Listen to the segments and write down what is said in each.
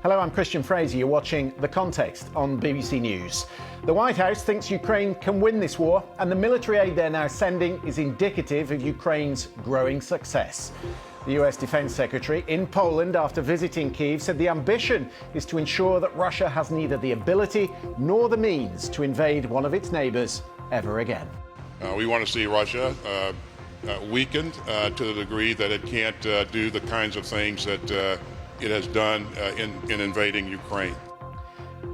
Hello, I'm Fraser. You're watching The Context on BBC News. The White House thinks Ukraine can win this war, and the military aid they're now sending is indicative of Ukraine's growing success. The US Defense Secretary in Poland, after visiting Kyiv, said the ambition is to ensure that Russia has neither the ability nor the means to invade one of its neighbours ever again. We want to see Russia weakened to the degree that it can't do the kinds of things that it has done in invading Ukraine.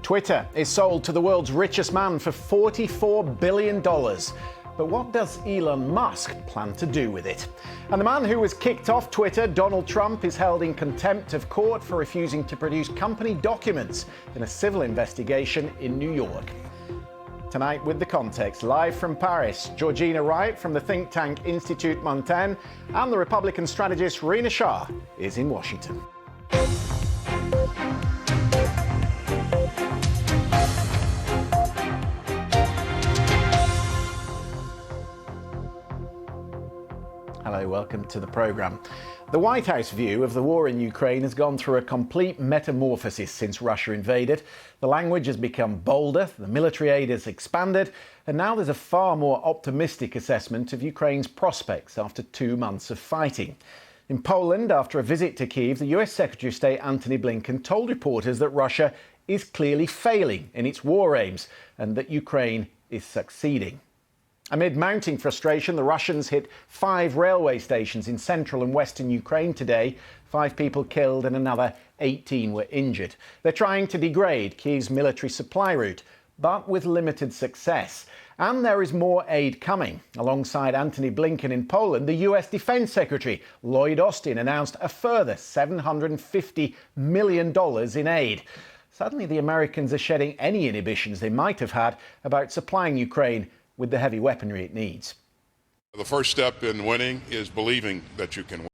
Twitter is sold to the world's richest man for $44 billion. But what does Elon Musk plan to do with it? And the man who was kicked off Twitter, Donald Trump, is held in contempt of court for refusing to produce company documents in a civil investigation in New York. Tonight with The Context, live from Paris, Georgina Wright from the think tank Institute Montaigne and the Republican strategist Rina Shah is in Washington. Hello, welcome to the programme. The White House view of the war in Ukraine has gone through a complete metamorphosis since Russia invaded. The language has become bolder, the military aid has expanded, and now there's a far more optimistic assessment of Ukraine's prospects after 2 months of fighting. In Poland, after a visit to Kyiv, the US Secretary of State Antony Blinken told reporters that Russia is clearly failing in its war aims and that Ukraine is succeeding. Amid mounting frustration, the Russians hit 5 railway stations in central and western Ukraine today. 5 people killed and another 18 were injured. They're trying to degrade Kyiv's military supply route, but with limited success. And there is more aid coming. Alongside Antony Blinken in Poland, the US Defense Secretary Lloyd Austin announced a further $750 million in aid. Suddenly, the Americans are shedding any inhibitions they might have had about supplying Ukraine with the heavy weaponry it needs. The first step in winning is believing that you can win.